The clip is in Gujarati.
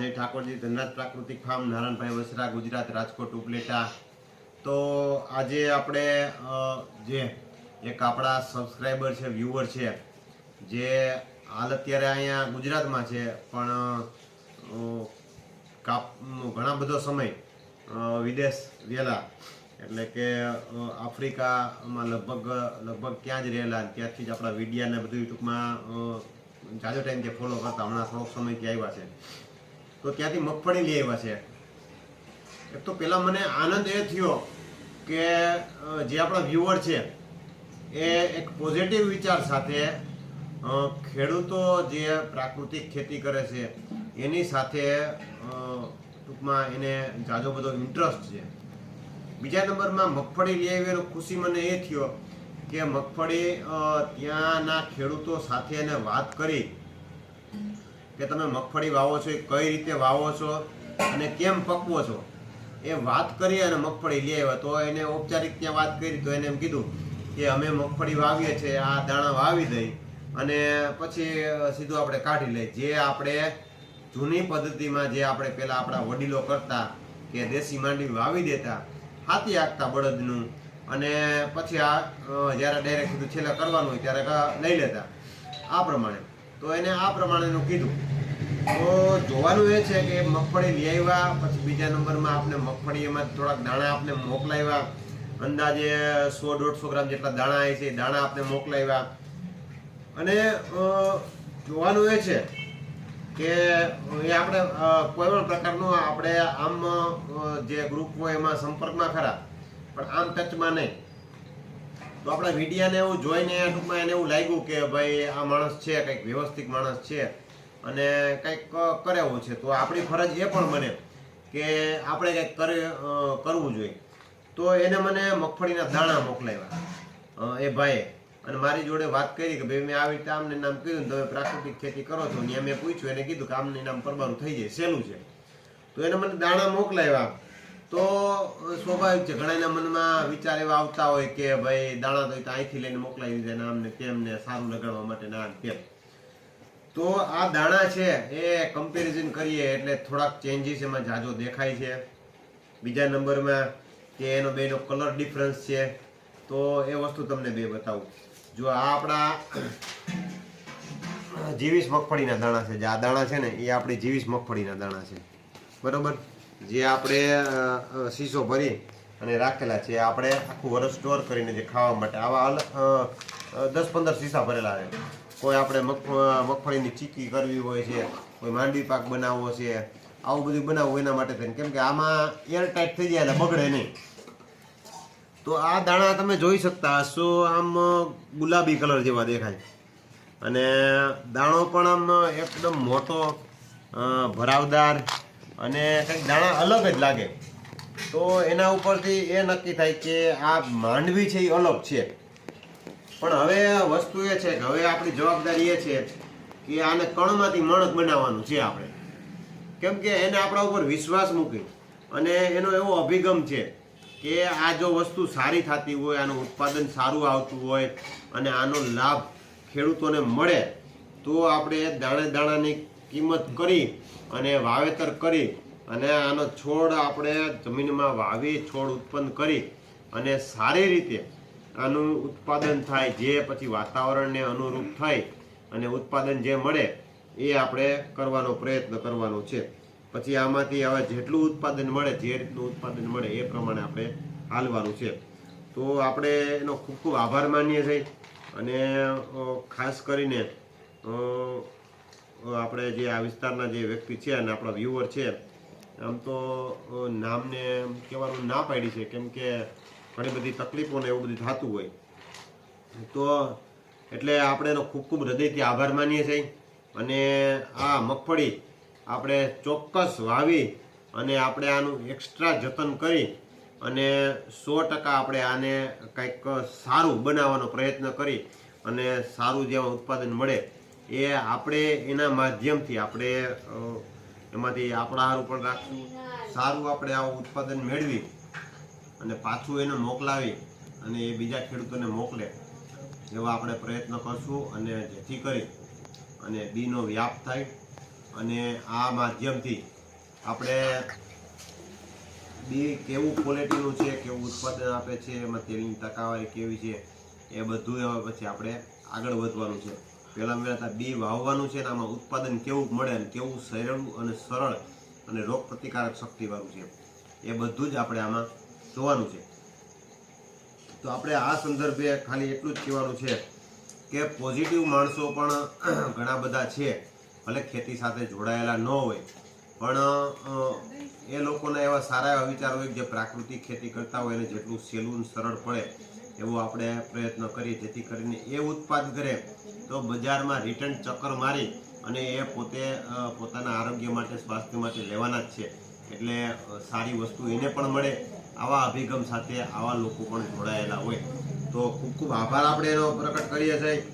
जय ठाकुरजी धनराज प्राकृतिक फार्म नारायणभाई वसरा गुजरात राजकोट उपलेटा। तो आज आपणे जे एक आपड़ा सब्सक्राइबर है व्यूअर है जे हाल अत्यारे अहींया गुजरातमां छे पण घणा बधो समय विदेश गયેલા એટલે કે आफ्रिकामां लगभग त्यां ज रहेला त्यारथी ज आपણા વિડિયા ને બધું ટૂંકમાં जाजो टाइम जे फॉलो करता हमणां થોડોક સમયથી આવ્યા છે तो ત્યાંથી મગફળી લઈ આવ્યા છે। એક તો પહેલાં મને આનંદ એ થયો કે જે આપણા વ્યુઅર છે એ એક પોઝિટિવ વિચાર સાથે ખેડૂતો જે પ્રાકૃતિક ખેતી કરે છે એની સાથે ટૂંકમાં એને જાજો બધો ઇન્ટરેસ્ટ છે। બીજા નંબરમાં મગફળી લઈ આવ્યાનો ખુશી મને એ થયો કે મગફળી ત્યાંના ખેડૂતો સાથે એને વાત કરી કે તમે મગફળી વાવો છો એ કઈ રીતે વાવો છો અને કેમ પકવો છો એ વાત કરી અને મગફળી લઈ આવ્યા। તો એને ઔપચારિક ત્યાં વાત કરી તો એને એમ કીધું કે અમે મગફળી વાવીએ છીએ, આ દાણા વાવી દઈ અને પછી સીધું આપણે કાઢી લઈએ। જે આપણે જૂની પદ્ધતિમાં જે આપણે પહેલાં આપણા વડીલો કરતા કે દેશી માંડવી વાવી દેતા હાથી આંકતા બળદનું અને પછી આ જ્યારે ડાયરેક્ટ સીધું છેલ્લે કરવાનું હોય ત્યારે લઈ લેતા આ પ્રમાણે। તો એને આ પ્રમાણેનું કીધું। તો જોવાનું એ છે કે મગફળી લઈ આવ્યા પછી બીજા નંબરમાં આપણે મગફળી એમાં થોડાક દાણા આપણે મોકલાવ્યા, અંદાજે 100-150 ગ્રામ જેટલા દાણા આવે છે એ દાણા આપણે મોકલાવ્યા। અને જોવાનું એ છે કે એ આપણે કોઈ પણ પ્રકારનું આપણે આમ જે ગ્રુપ હોય એમાં સંપર્કમાં ખરા પણ આમ ટચમાં નહીં। તો આપણા વિડીયાને એવું જોઈને ટૂંકમાં એને એવું લાગ્યું કે ભાઈ આ માણસ છે કંઈક વ્યવસ્થિત માણસ છે અને કંઈક કરેવું છે, તો આપણી ફરજ એ પણ બને કે આપણે કંઈક કરવું જોઈએ। તો એને મને મગફળીના દાણા મોકલાવ્યા એ ભાઈએ અને મારી જોડે વાત કરી કે ભાઈ મેં આવી રીતે આમને નામ કીધું તમે પ્રાકૃતિક ખેતી કરો છો ત્યાં મેં પૂછ્યું એને કીધું કે આમને નામ પરબારું થઈ જાય સહેલું છે। તો એને મને દાણા મોકલાવ્યા। તો સ્વાભાવિક છે ઘણાના મનમાં વિચાર એવા આવતા હોય કે ભાઈ દાણા તો અહીંથી લઈને મોકલાવી દીધા ને આમને તેમને સારું લગાડવા માટે ના તેમ। તો આ દાણા છે એ કમ્પેરિઝન કરીએ એટલે થોડાક ચેન્જીસ એમાં જાજો દેખાય છે। બીજા નંબરમાં કે એનો બેનો કલર ડિફરન્સ છે। તો એ વસ્તુ તમને બે બતાવું। જો આ આપણા જીવીસ મગફળીના દાણા છે, જે આ દાણા છે ને એ આપણી જીવીસ મગફળીના દાણા છે બરોબર, જે આપણે શીશો ભરી અને રાખેલા છે। આપણે આખું વર્ષ સ્ટોર કરીને જે ખાવા માટે આવા 10-15 શીશા ભરેલા છે। કોઈ આપણે મગફળીની ચીકી કરવી હોય છે, કોઈ માંડવી પાક બનાવવો છે, આવું બધું બનાવવું એના માટે થઈને, કેમ કે આમાં એરટાઈટ થઈ જાય એટલે બગડે નહીં। તો આ દાણા તમે જોઈ શકતા હશો આમ ગુલાબી કલર જેવા દેખાય અને દાણો પણ આમ એકદમ મોટો ભરાવદાર અને કંઈક દાણા અલગ જ લાગે। તો એના ઉપરથી એ નક્કી થાય કે આ માંડવી છે એ અલગ છે। પણ હવે વસ્તુ એ છે કે હવે આપણી જવાબદારી એ છે કે આને કણમાંથી મણક બનાવવાનું છે આપણે, કેમ કે એને આપણા ઉપર વિશ્વાસ મૂકી અને એનો એવો અભિગમ છે કે આ જો વસ્તુ સારી થતી હોય, આનું ઉત્પાદન સારું આવતું હોય અને આનો લાભ ખેડૂતોને મળે તો આપણે દાણે દાણાની કિંમત કરી અને વાવેતર કરી અને આનો છોડ આપણે જમીનમાં વાવી છોડ ઉત્પન્ન કરી અને સારી રીતે આનું ઉત્પાદન થાય, જે પછી વાતાવરણને અનુરૂપ થાય અને ઉત્પાદન જે મળે એ આપણે કરવાનો પ્રયત્ન કરવાનો છે। પછી આમાંથી હવે જેટલું ઉત્પાદન મળે, જે રીતનું ઉત્પાદન મળે એ પ્રમાણે આપણે હાલવાનું છે। તો આપણે એનો ખૂબ ખૂબ આભાર માનીએ છીએ અને ખાસ કરીને આપણે જે આ વિસ્તારના જે વ્યક્તિ છે અને આપણા વ્યુઅર છે, આમ તો નામને કહેવાનું ના પાડી છે કેમ કે ઘણી બધી તકલીફોને એવું બધું થતું હોય, તો એટલે આપણે એનો ખૂબ ખૂબ હૃદયથી આભાર માનીએ છીએ। અને આ મગફળી આપણે ચોક્કસ વાવી અને આપણે આનું એક્સ્ટ્રા જતન કરી અને 100% આપણે આને કંઈક સારું બનાવવાનો પ્રયત્ન કરી અને સારું જેવું ઉત્પાદન મળે એ આપણે એના માધ્યમથી આપણે એમાંથી આપણા હારું પણ રાખશું, સારું આપણે આવું ઉત્પાદન મેળવી અને પાછું એને મોકલાવી અને એ બીજા ખેડૂતોને મોકલે એવા આપણે પ્રયત્ન કરશું અને જેથી કરી અને બીનો વ્યાપ થાય અને આ માધ્યમથી આપણે બી કેવું ક્વોલિટીનું છે, કેવું ઉત્પાદન આપે છે, એમાં તેલની ટકાવારી કેવી છે, એ બધું હવે પછી આપણે આગળ વધવાનું છે. પહેલાં પહેલાં બી વાવવાનું છે ને આમાં ઉત્પાદન કેવું મળે અને કેવું સહેલું અને સરળ અને રોગ પ્રતિકારક શક્તિવાળું છે, એ બધું જ આપણે આમાં જોવાનું છે. તો આપણે આ સંદર્ભે ખાલી એટલું જ કહેવાનું છે કે પોઝિટિવ માણસો પણ ઘણા બધા છે, ભલે ખેતી સાથે જોડાયેલા ન હોય, પણ એ લોકોના એવા સારા એવા વિચાર હોય જે પ્રાકૃતિક ખેતી કરતા હોય એને જેટલું સહેલું સરળ પડે એવો આપણે પ્રયત્ન કરીએ, જેથી કરીને એ ઉત્પાદન કરે તો બજારમાં રિટર્ન ચક્કર મારી અને એ પોતે પોતાના આરોગ્ય માટે, સ્વાસ્થ્ય માટે લેવાના જ છે. એટલે સારી વસ્તુ એને પણ મળે. આવા અભિગમ સાથે આવા લોકો પણ જોડાયેલા હોય તો ખૂબ ખૂબ આભાર આપણે એનો પ્રકટ કરીએ છીએ.